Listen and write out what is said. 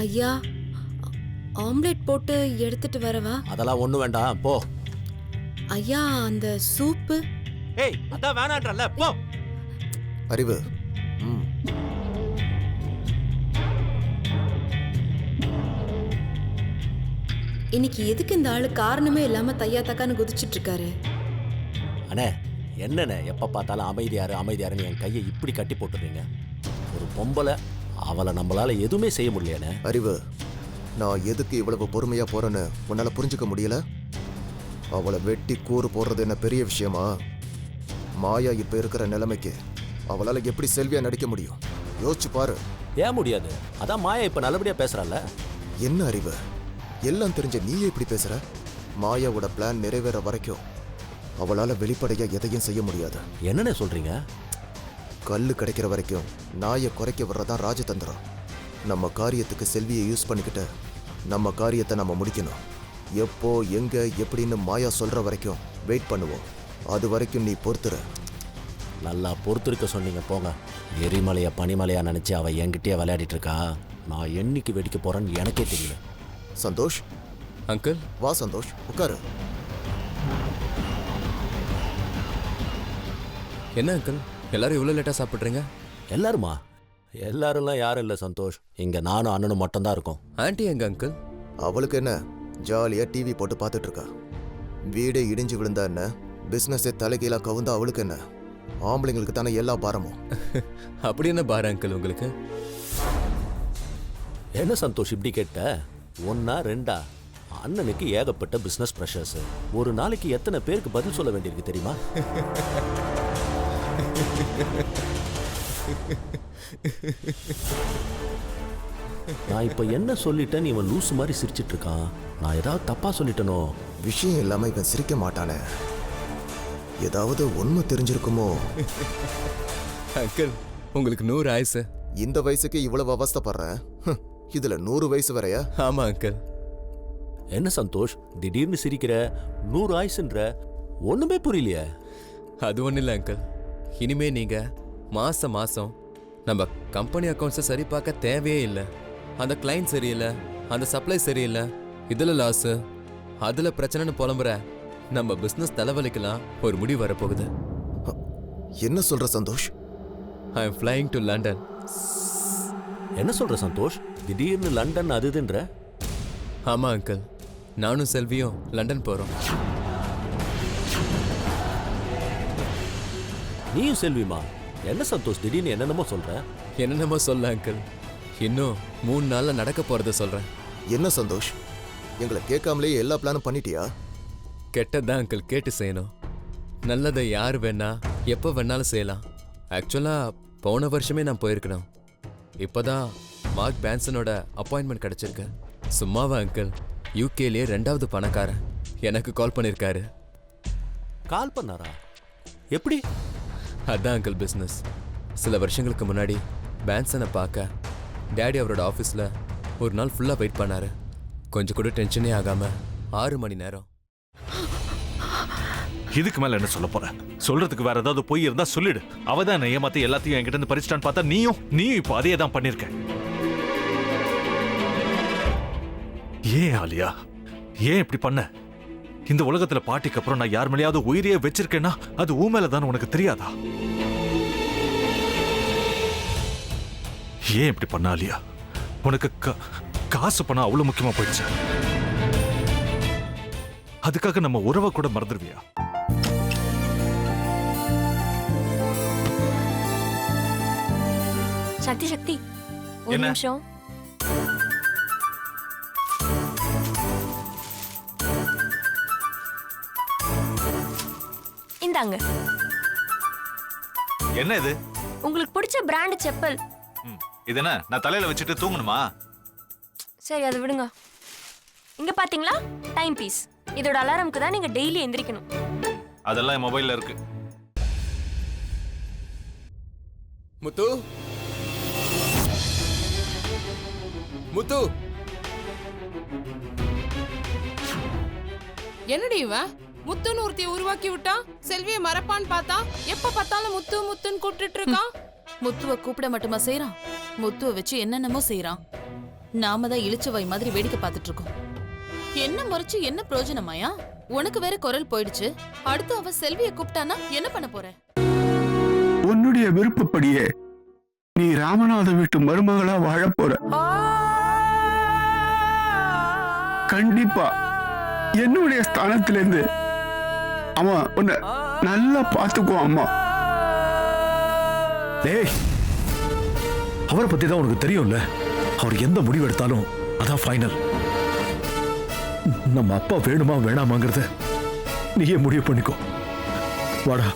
ஐயா, ஆம்லெட் போட்டு எடுத்துட்டு வரவா? அதெல்லாம் ஒண்ணு வேண்டாம், போ. ஐயா, அந்த சூப்பு. ஏய், அதான் வேணான்றல்ல, போ. அறிவு. இன்னைக்கு எதுக்கு இந்த ஆளு காரணமே இல்லாம தையா தக்கான்னு குதிச்சிட்டு இருக்காரு? அண்ணே, என்னண்ணே எப்ப பார்த்தாலும் அமைதியாருன்னு என் கையை இப்படி கட்டி போட்டுறீங்க? ஒரு பொம்பளை, அவளை நம்மளால எதுவுமே செய்ய முடியலண்ணே. அறிவு, நான் எதுக்கு இவ்வளவு பொறுமையா போறேன்னு உன்னால புரிஞ்சுக்க முடியல? அவளை வெட்டி கூறு போடுறது என்ன பெரிய விஷயமா? மாயா இப்ப இருக்கிற நிலைமைக்கு அவளால எப்படி செல்வியா நடிக்க முடியும்? யோசிச்சு பாரு. ஏன் முடியாது? அதான் மாயா இப்ப நல்லபடியா பேசுறாள். என்ன அறிவு, எல்லாம் தெரிஞ்ச நீயே இப்படி பேசுற? மாயாவோட பிளான் நிறைவேற வரைக்கும் அவளால வெளிப்படையா எதையும் செய்ய முடியாது. என்னன்னு சொல்றீங்க? கல்லு கிடைக்கிற வரைக்கும் நாயை குறைக்க வர்றதான் ராஜதந்திரம். நம்ம காரியத்துக்கு செல்வியை யூஸ் பண்ணிக்கிட்டு நம்ம காரியத்தை நம்ம முடிக்கணும். எப்போ எங்க எப்படின்னு மாயா சொல்ற வரைக்கும் வெயிட் பண்ணுவோம். அது வரைக்கும் நீ பொறுத்துரு. நல்லா பொறுத்திருக்க சொன்னீங்க, போங்க. எரிமலையா பனிமலையா நினைச்சு அவ என்கிட்டயே விளையாடிட்டு இருக்கா. நான் என்னைக்கு வெடிக்க போறேன்னு எனக்கே தெரியல. சந்தோஷ் அங்கிள். வா சந்தோஷ், உட்காரு. என்ன அங்கிள், எல்லாரும் இவ்வளோ லேட்டாக சாப்பிட்றீங்க? எல்லாருமா? எல்லாரும்லாம் யாரும் இல்லை சந்தோஷ். இங்க நானும் அண்ணனும் மட்டும்தான் இருக்கோம். ஆன்ட்டி எங்க அங்கிள்? அவளுக்கு என்ன, ஜாலியா டிவி போட்டு பார்த்துட்டு இருக்கா. வீடே இடிஞ்சு விழுந்தா என்ன, பிசினஸே தலைகீழா கவுந்தா அவளுக்கு என்ன? ஆம்பளைங்களுக்கு தானே எல்லா பாரமும். அப்படி என்ன பாரு அங்கிள் உங்களுக்கு? என்ன சந்தோஷ் இப்படி கேட்ட? ஒன்னா ரெண்டா? அண்ணனுக்கு ஏகப்பட்ட பிசினஸ் ப்ரெஷர்ஸ். ஒரு நாளைக்கு எத்தனை பேருக்கு பதில் சொல்ல வேண்டியிருக்கு தெரியுமா? நான் இப்ப என்ன சொல்லிட்டேன், இவன் லூசு மாதிரி சிரிச்சிட்டு இருக்கான். நான் ஏதாவது தப்பா சொல்லிட்டனோ? விஷயம் இல்லாம இவன் சிரிக்க மாட்டானே. ஏதாவது உண்மை தெரிஞ்சிருக்குமோ? அங்கிள், உங்களுக்கு 100 ஆயுசு. இந்த வயசுக்கு இவ்வளவு அவஸ்தைப்படுறேன், இதுல 100 வயசு வரையா? ஆமா அங்கிள். என்ன சந்தோஷ் திடீர்னு சிரிக்கிற? 100 ஆயுசுன்ற? ஒண்ணுமே புரியலையே. அது ஒன்றும் இல்லை அங்கிள். இனிமே நீங்க மாசம் நம்ம கம்பெனி அக்கௌண்ட்ஸை சரி பார்க்க தேவையே இல்லை. அந்த கிளைண்ட் சரியில்லை, அந்த சப்ளை சரியில்லை, இதுல லாஸு, அதுல பிரச்சனைன்னு புலம்புற நம்ம பிஸ்னஸ் தலைவலிக்கலாம் ஒரு முடிவு வரப்போகுது. என்ன சொல்ற Santosh? I am flying to London. என்ன சொல்ற சந்தோஷ்? திடீர்னு லண்டன் அதுதுன்ற? ஆமா அங்கிள், நானும் செல்வியும் லண்டன் போறோம். நீயும் செல்விமா? என்ன சந்தோஷ் திடீர்னு என்னென்னமோ சொல்ற? என்னென்னமோ சொல்ல அங்கிள், இன்னும் 3 நாள்ல நடக்க போறத சொல்றேன். என்ன சந்தோஷ், எங்களை கேட்காமலே எல்லா பிளானும் பண்ணிட்டியா? கெட்டதான் அங்கிள் கேட்டு செய்யணும். நல்லதை யார் வேணா எப்போ வேணாலும் செய்யலாம். ஆக்சுவலா போன வருஷமே நான் போயிருக்கணும். இப்போதான் மார்க் பேன்சனோட அப்பாயின்மெண்ட் கிடைச்சிருக்கு. சும்மாவா அங்கிள், யூகேலேயே 2வது பணக்காரன் எனக்கு கால் பண்ணியிருக்காரு. கால் பண்ணாரா? எப்படி? அதான் அங்கிள் பிஸ்னஸ். சில வருஷங்களுக்கு முன்னாடி பேன்சனை பார்க்க டேடி அவரோட ஆஃபீஸில் ஒரு நாள் ஃபுல்லாக வெயிட் பண்ணாரு. கொஞ்சம் கூட டென்ஷனே ஆகாம 6 மணி நேரம். இதுக்கு மேல என்ன சொல்ல போற? சொல்றதுக்கு வேற ஏதாவது போய் இருந்தா சொல்லிடு. அவதான் ஏமாத்தி எல்லாத்தையும் என்கிட்ட இருந்து பறிச்சிட்டான்னு பார்த்தா நீயும் இப்போ அதே தான் பண்ணிருக்க. ஏன் ஆலியா, ஏன் இப்படி பண்ண? இந்த உலகத்துல பாட்டிக்கு அப்புறம் நான் யார் மேலேயாவது உயிரையே வச்சிருக்கேன்னா அது ஊ மேலதான் உனக்கு தெரியாதா? ஏன் இப்படி பண்ண ஆலியா? உனக்கு காசு பணம் அவ்வளவு முக்கியமா போயிடுச்சு. அதுக்காக நம்ம உறவை கூட மறந்துடுவியா? சக்தி ஒரு நிமிஷம். இந்தாங்க. என்ன இது? உங்களுக்கு பிடிச்ச பிராண்ட் செப்பல். இது என்ன நான் தலையில வச்சுட்டு தூங்கணுமா? சரி, அதை விடுங்க. இங்க பாத்தீங்களா, டைம் பீஸ். இதோட அலாரம்க்கு தான் நீங்க டெய்லி எந்திரிக்கணும். அதெல்லாம் என் மொபைல்ல இருக்கு. முத்து, முத்து. என்னடி இவன் முத்துன்னு ஒருத்தைய உருவாக்கி விட்டான். செல்வியை மறப்பான்னு பார்த்தா எப்ப பார்த்தாலும் முத்து முத்துன்னு கூப்பிட்டு இருக்கான். முத்துவ கூப்பிட மட்டுமா செய்யறான், முத்துவ வச்சு என்னென்னமோ செய்யறான். நாம தான் இளிச்சவாய் மாதிரி வேடிக்கை பார்த்துட்டு இருக்கோம். என்ன முறைச்சு என்ன பிரயோஜனமாயா? உனக்கு வேற குரல் போயிடுச்சு. அடுத்து அவ செல்வியை கூப்பிட்டானா என்ன பண்ண போற? உன்னுடைய விருப்பப்படியே நீ ராமநாத வீட்டு மருமகளா வாழ போற. கண்டிப்பா என்னுடைய ஸ்தானத்திலிருந்து அவன் உன்னை நல்லா பார்த்துக்குவான் அம்மா. டேய், அவரை பத்தி தான் உனக்கு தெரியும்ல. அவர் எந்த முடிவு எடுத்தாலும் அதான் ஃபைனல். நம்ம அப்பா வேணுமா வேணாமாங்கிறத நீயே முடிவு பண்ணிக்கோ. வாடா.